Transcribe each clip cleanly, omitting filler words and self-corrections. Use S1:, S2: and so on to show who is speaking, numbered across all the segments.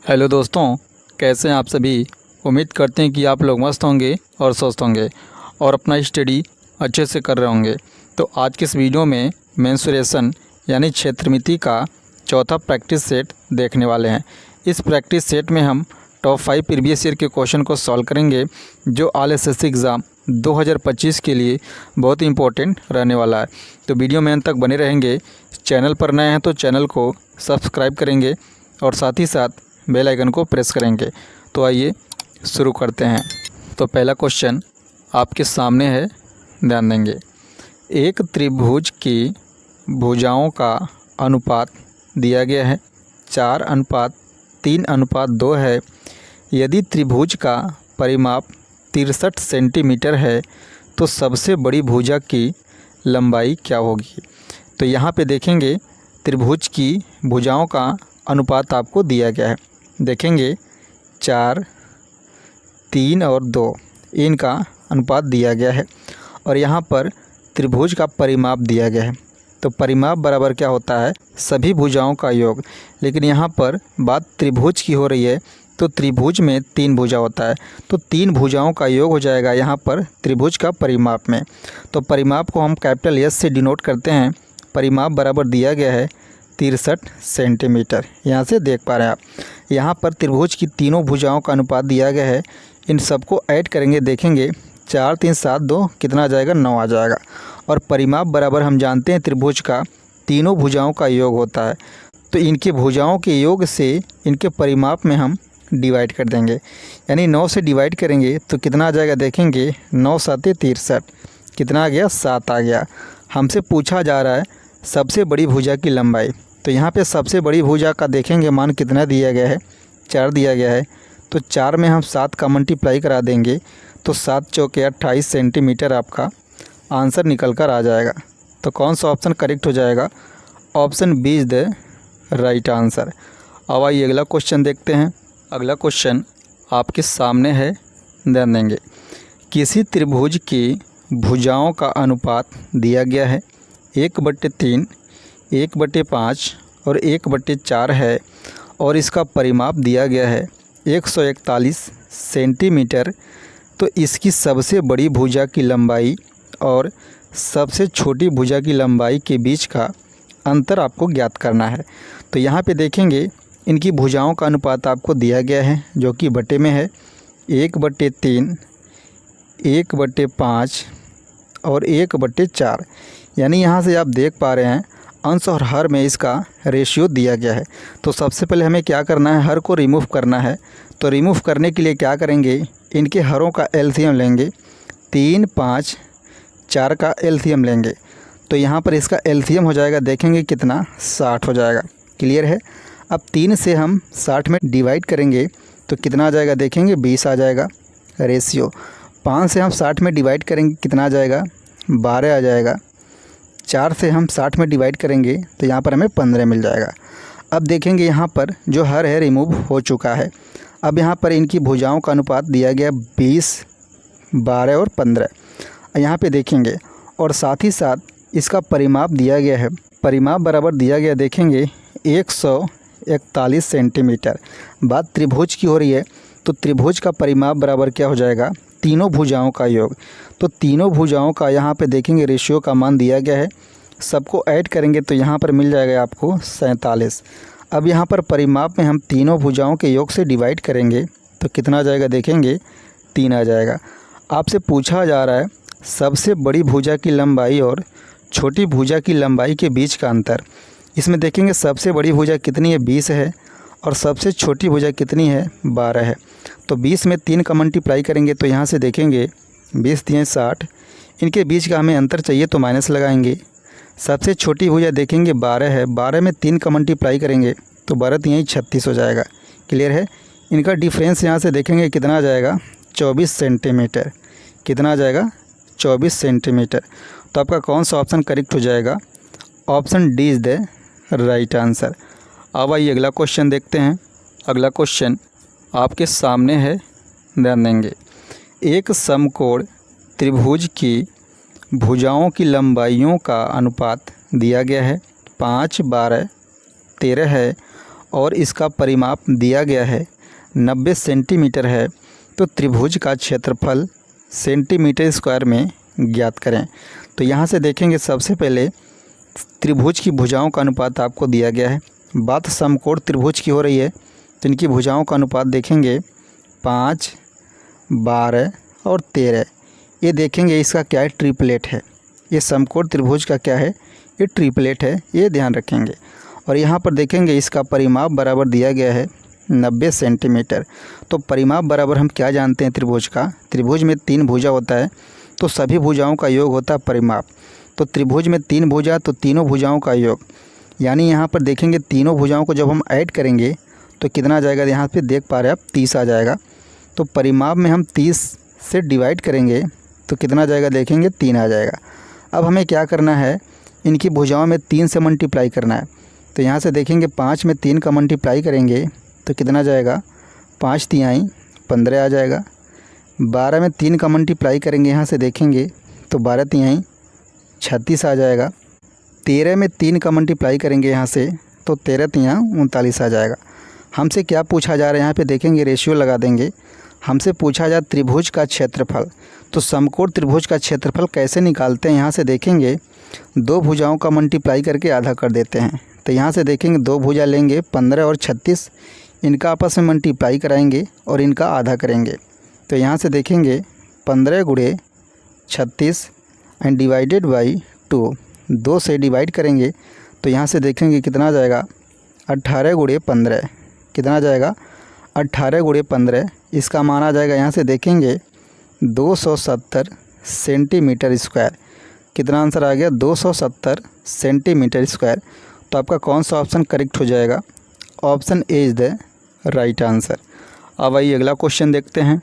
S1: Hello दोस्तों, कैसे हैं आप सभी। उम्मीद करते हैं कि आप लोग मस्त होंगे और स्वस्थ होंगे और अपना स्टडी अच्छे से कर रहे होंगे। तो आज के इस वीडियो में मेंसुरेशन यानी क्षेत्रमिति का चौथा प्रैक्टिस सेट देखने वाले हैं। इस प्रैक्टिस सेट में हम टॉप 5 प्रीवियस ईयर के क्वेश्चन को सॉल्व करेंगे जो ऑल एसएससी एग्ज़ाम 2025 के लिए बहुत इंपॉर्टेंट रहने वाला है। तो वीडियो में अंत तक बने रहेंगे। चैनल पर नए हैं तो चैनल को सब्सक्राइब करेंगे और साथ ही साथ बेल आइकन को प्रेस करेंगे। तो आइए शुरू करते हैं। तो पहला क्वेश्चन आपके सामने है, ध्यान देंगे। एक त्रिभुज की भुजाओं का अनुपात दिया गया है 4:3:2 है। यदि त्रिभुज का परिमाप 63 सेंटीमीटर है तो सबसे बड़ी भुजा की लंबाई क्या होगी। तो यहाँ पे देखेंगे त्रिभुज की भुजाओं का अनुपात आपको दिया गया है। देखेंगे 4, 3 और 2 इनका अनुपात दिया गया है और यहाँ पर त्रिभुज का परिमाप दिया गया है। तो परिमाप बराबर क्या होता है, सभी भुजाओं का योग। लेकिन यहाँ पर बात त्रिभुज की हो रही है तो त्रिभुज में 3 भुजा होता है, तो 3 भुजाओं का योग हो जाएगा यहाँ पर त्रिभुज का परिमाप में। तो परिमाप को हम कैपिटल एस से डिनोट करते हैं। परिमाप बराबर दिया गया है 63 सेंटीमीटर। यहाँ से देख पा रहे हैं आप, यहाँ पर त्रिभुज की तीनों भुजाओं का अनुपात दिया गया है। इन सबको ऐड करेंगे, देखेंगे 4, 3, 7, 2 कितना आ जाएगा, 9 आ जाएगा। और परिमाप बराबर हम जानते हैं त्रिभुज का तीनों भुजाओं का योग होता है, तो इनके भुजाओं के योग से इनके परिमाप में हम डिवाइड कर देंगे। यानी 9 से डिवाइड करेंगे तो कितना आ जाएगा, देखेंगे 9 7 63 कितना आ गया, 7 आ गया। हमसे पूछा जा रहा है सबसे बड़ी भुजा की लंबाई। तो यहाँ पे सबसे बड़ी भुजा का देखेंगे मान कितना दिया गया है, 4 दिया गया है। तो 4 में हम 7 का मल्टीप्लाई करा देंगे तो 7 चौके 28 सेंटीमीटर आपका आंसर निकल कर आ जाएगा। तो कौन सा ऑप्शन करेक्ट हो जाएगा, option B is the right answer. अब आइए अगला क्वेश्चन देखते हैं। अगला क्वेश्चन आपके सामने है, ध्यान देंगे। किसी त्रिभुज की भुजाओं का अनुपात दिया गया है 1/3, 1/5 और 1/4 है और इसका परिमाप दिया गया है 141 सेंटीमीटर। तो इसकी सबसे बड़ी भुजा की लंबाई और सबसे छोटी भुजा की लंबाई के बीच का अंतर आपको ज्ञात करना है। तो यहाँ पे देखेंगे इनकी भुजाओं का अनुपात आपको दिया गया है जो कि बटे में है 1/3, 1/5 और 1/4। यानी यहाँ से आप देख पा रहे हैं अंश और हर में इसका रेशियो दिया गया है। तो सबसे पहले हमें क्या करना है, हर को रिमूव करना है। तो रिमूव करने के लिए क्या करेंगे, इनके हरों का एलसीएम लेंगे, 3, 5, 4 का एलसीएम लेंगे। तो यहाँ पर इसका एलसीएम हो जाएगा, देखेंगे कितना, 60 हो जाएगा। क्लियर है। अब 3 से हम 60 में डिवाइड करेंगे तो कितना आ जाएगा, देखेंगे 20 आ जाएगा रेशियो। 5 से हम 60 में डिवाइड करेंगे कितना आ जाएगा, 12 आ जाएगा। 4 से हम 60 में डिवाइड करेंगे तो यहाँ पर हमें 15 मिल जाएगा। अब देखेंगे यहाँ पर जो हर है रिमूव हो चुका है। अब यहाँ पर इनकी भुजाओं का अनुपात दिया गया 20, 12 और 15 यहाँ पे देखेंगे। और साथ ही साथ इसका परिमाप दिया गया है, परिमाप बराबर दिया गया, देखेंगे 141 सेंटीमीटर। बात त्रिभुज की हो रही है तो त्रिभुज का परिमाप बराबर क्या हो जाएगा, तीनों भुजाओं का योग। तो तीनों भुजाओं का यहाँ पे देखेंगे रेशियो का मान दिया गया है, सबको ऐड करेंगे तो यहाँ पर मिल जाएगा आपको 47। अब यहाँ पर परिमाप में हम तीनों भुजाओं के योग से डिवाइड करेंगे तो कितना आ जाएगा, देखेंगे 3 आ जाएगा। आपसे पूछा जा रहा है सबसे बड़ी भुजा की लंबाई और छोटी भुजा की लंबाई के बीच का अंतर। इसमें देखेंगे सबसे बड़ी भुजा कितनी है, 20 है और सबसे छोटी भुजा कितनी है, 12 है। तो 20 में 3 का मल्टीप्लाई करेंगे तो यहाँ से देखेंगे 20 3 60, इनके बीच का हमें अंतर चाहिए तो माइनस लगाएंगे। सबसे छोटी भुजा देखेंगे 12 है, 12 में 3 का मल्टीप्लाई करेंगे तो 12 3 36 हो जाएगा। क्लियर है। इनका डिफरेंस यहाँ से देखेंगे कितना आ जाएगा, 24 सेंटीमीटर। कितना आ जाएगा, 24 सेंटीमीटर। तो आपका कौन सा ऑप्शन करेक्ट हो जाएगा, option D is the right answer. अब आइए अगला क्वेश्चन देखते हैं। अगला क्वेश्चन आपके सामने है, ध्यान देंगे। एक समकोण त्रिभुज की भुजाओं की लंबाइयों का अनुपात दिया गया है 5, 12, 13 है और इसका परिमाप दिया गया है 90 सेंटीमीटर है, तो त्रिभुज का क्षेत्रफल सेंटीमीटर स्क्वायर में ज्ञात करें। तो यहाँ से देखेंगे सबसे पहले त्रिभुज की भुजाओं का अनुपात आपको दिया गया है। बात समकोण त्रिभुज की हो रही है, तो इनकी भुजाओं का अनुपात देखेंगे 5, 12 और 13। ये देखेंगे इसका क्या है, ट्रिपलेट है। ये समकोण त्रिभुज का क्या है, ये ट्रिपलेट है, ये ध्यान रखेंगे। और यहाँ पर देखेंगे इसका परिमाप बराबर दिया गया है 90 सेंटीमीटर। तो परिमाप बराबर हम क्या जानते हैं त्रिभुज का, त्रिभुज में 3 भुजा होता है, तो सभी भुजाओं का योग होता है परिमाप। तो त्रिभुज में 3 भुजा, तो तीनों भुजाओं का योग, यानी यहाँ पर देखेंगे तीनों भुजाओं को जब हम ऐड करेंगे तो कितना आ जाएगा, यहाँ पे देख पा रहे हैं आप 30 आ जाएगा। तो परिमाप में हम 30 से डिवाइड करेंगे तो कितना आ जाएगा, देखेंगे 3 आ जाएगा। अब हमें क्या करना है, इनकी भुजाओं में 3 से मल्टीप्लाई करना है। तो यहाँ से देखेंगे 5 में 3 का मल्टीप्लाई करेंगे तो कितना जाएगा, 5 तिहाई 15 आ जाएगा। 12 में 3 का मल्टीप्लाई करेंगे, यहाँ से देखेंगे तो 12 तिहाई 36 आ जाएगा। 13 में 3 का मल्टीप्लाई करेंगे यहाँ से तो 13 तिहाई 39 आ जाएगा। हमसे क्या पूछा जा रहा है, यहाँ पे देखेंगे रेशियो लगा देंगे। हमसे पूछा जा त्रिभुज का क्षेत्रफल, तो समकोण त्रिभुज का क्षेत्रफल कैसे निकालते हैं, यहाँ से देखेंगे 2 भुजाओं का मल्टीप्लाई करके आधा कर देते हैं। तो यहाँ से देखेंगे 2 भुजा लेंगे 15 और 36, इनका आपस में मल्टीप्लाई कराएंगे और इनका आधा करेंगे। तो यहाँ से देखेंगे 15 गुणे 36 एंड डिवाइडेड बाई 2, 2 से डिवाइड करेंगे तो यहाँ से देखेंगे कितना आ जाएगा, 18 गुणे 15, कितना आ जाएगा 18 गुणे 15। इसका मान आ जाएगा, यहाँ से देखेंगे 270 सेंटीमीटर स्क्वायर। कितना आंसर आ गया, 270 सेंटीमीटर स्क्वायर। तो आपका कौन सा ऑप्शन करेक्ट हो जाएगा, option A is the right answer. अब आइए अगला क्वेश्चन देखते हैं।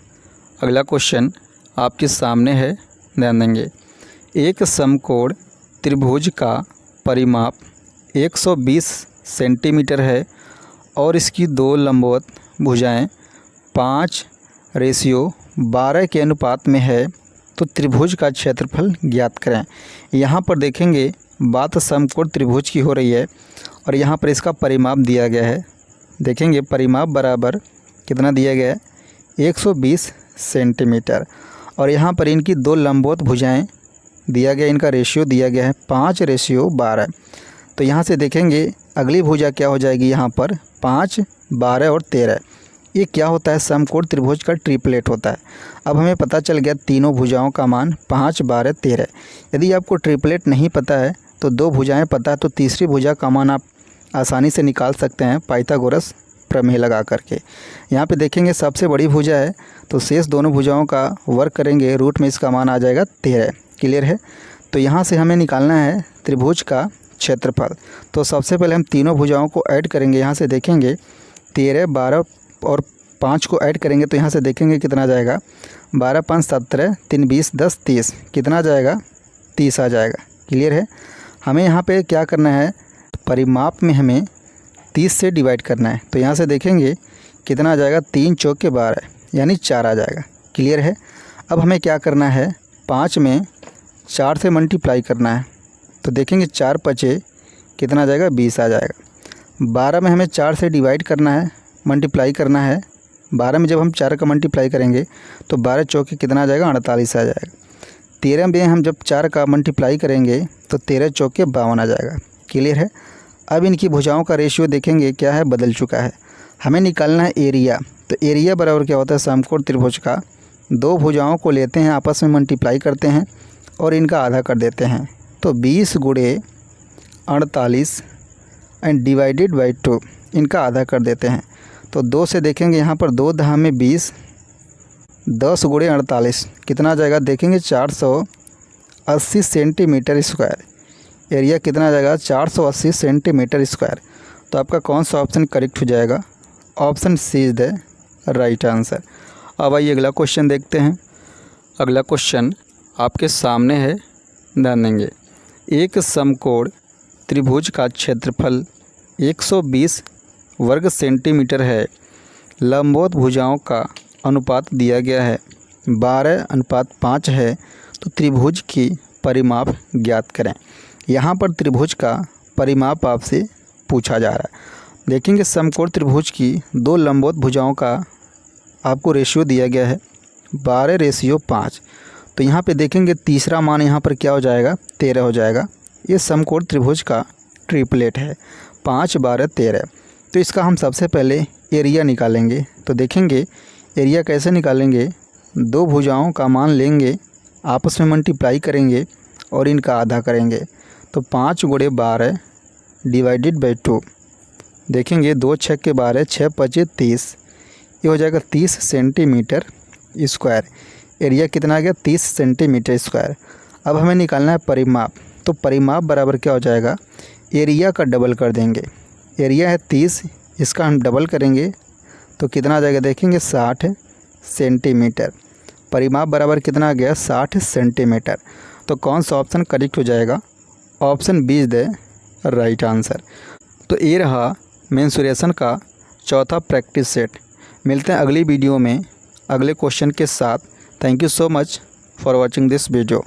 S1: अगला क्वेश्चन आपके सामने है, ध्यान देंगे। एक समकोण त्रिभुज का परिमाप 120 सेंटीमीटर है और इसकी 2 लंबवत भुजाएं 5:12 के अनुपात में है, तो त्रिभुज का क्षेत्रफल ज्ञात करें। यहाँ पर देखेंगे बात समकोण त्रिभुज की हो रही है और यहाँ पर इसका परिमाप दिया गया है। देखेंगे परिमाप बराबर कितना दिया गया है, 120 सेंटीमीटर। और यहाँ पर इनकी 2 लंबवत भुजाएं दिया गया, इनका रेशियो दिया गया है 5:12। तो यहाँ से देखेंगे अगली भुजा क्या हो जाएगी, यहाँ पर 5, 12 और 13। ये क्या होता है, समकोण त्रिभुज का ट्रिपलेट होता है। अब हमें पता चल गया तीनों भुजाओं का मान 5, 12, 13। यदि आपको ट्रिपलेट नहीं पता है तो 2 भुजाएं पता है, तो तीसरी भुजा का मान आप आसानी से निकाल सकते हैं पाइथागोरस प्रमेय लगा करके। यहाँ पे देखेंगे सबसे बड़ी भुजा है, तो शेष दोनों भुजाओं का वर्क करेंगे, रूट में इसका मान आ जाएगा 13। क्लियर है। तो यहाँ से हमें निकालना है त्रिभुज का क्षेत्रफल। तो सबसे पहले हम तीनों भुजाओं को ऐड करेंगे। यहाँ से देखेंगे 13, 12 और 5 को ऐड करेंगे तो यहाँ से देखेंगे कितना जाएगा, 12, 5, 17, 3, 20, 10, 30, कितना जाएगा, 30 आ जाएगा। क्लियर है। हमें यहाँ पे क्या करना है, परिमाप में हमें 30 से डिवाइड करना है। तो यहाँ से देखेंगे कितना आ जाएगा, 3 चौके 12 यानी 4 आ जाएगा। क्लियर है। अब हमें क्या करना है, 5 में 4 से मल्टीप्लाई करना है। तो देखेंगे 4 पचे कितना आ जाएगा, 20 आ जाएगा। 12 में हमें 4 से डिवाइड करना है, मल्टीप्लाई करना है। 12 में जब हम 4 का मल्टीप्लाई करेंगे तो 12 चौके कितना आ जाएगा, 48 आ जाएगा। 13 में हम जब 4 का मल्टीप्लाई करेंगे तो 13 चौके 52 आ जाएगा। क्लियर है। अब इनकी भुजाओं का रेशियो देखेंगे क्या है, बदल चुका है। हमें निकालना है एरिया। तो एरिया बराबर क्या होता है, समकोण त्रिभुज का 2 भुजाओं को लेते हैं, आपस में मल्टीप्लाई करते हैं और इनका आधा कर देते हैं। तो 20 गुणे 48 एंड डिवाइडेड बाई 2, इनका आधा कर देते हैं। तो 2 से देखेंगे यहाँ पर 2 दहा में 20, 10 गुणे 48 कितना आ जाएगा, देखेंगे 480 सेंटीमीटर स्क्वायर। एरिया कितना आ जाएगा, 480 सेंटीमीटर स्क्वायर। तो आपका कौन सा ऑप्शन करेक्ट हो जाएगा, option C is the right answer. अब आइए अगला क्वेश्चन देखते हैं। अगला क्वेश्चन आपके सामने है, ध्यान देंगे। एक समकोण त्रिभुज का क्षेत्रफल 120 वर्ग सेंटीमीटर है। लंबवत भुजाओं का अनुपात दिया गया है 12:5 है, तो त्रिभुज की परिमाप ज्ञात करें। यहाँ पर त्रिभुज का परिमाप आपसे पूछा जा रहा है। देखेंगे समकोण त्रिभुज की दो लंबवत भुजाओं का आपको रेशियो दिया गया है 12:5। तो यहाँ पे देखेंगे तीसरा मान यहाँ पर क्या हो जाएगा, 13 हो जाएगा। ये समकोण त्रिभुज का ट्रिपलेट है 5, 12, 13। तो इसका हम सबसे पहले एरिया निकालेंगे। तो देखेंगे एरिया कैसे निकालेंगे, दो भुजाओं का मान लेंगे, आपस में मल्टीप्लाई करेंगे और इनका आधा करेंगे। तो 5 × 12 डिवाइडेड बाई 2। देखेंगे 2 × 6 = 12, 6 × 5 = 30। ये हो जाएगा 30 सेंटीमीटर स्क्वायर। एरिया कितना आ गया, 30 सेंटीमीटर स्क्वायर। अब हमें निकालना है परिमाप। तो परिमाप बराबर क्या हो जाएगा, एरिया का डबल कर देंगे। एरिया है 30, इसका हम डबल करेंगे तो कितना आ जाएगा, देखेंगे 60 सेंटीमीटर। परिमाप बराबर कितना आ गया, 60 सेंटीमीटर। तो कौन सा ऑप्शन करेक्ट हो जाएगा, option B is the right answer. तो ये रहा मेंसुरेशन का चौथा प्रैक्टिस सेट। मिलते हैं अगली वीडियो में अगले क्वेश्चन के साथ। Thank you so much for watching this video.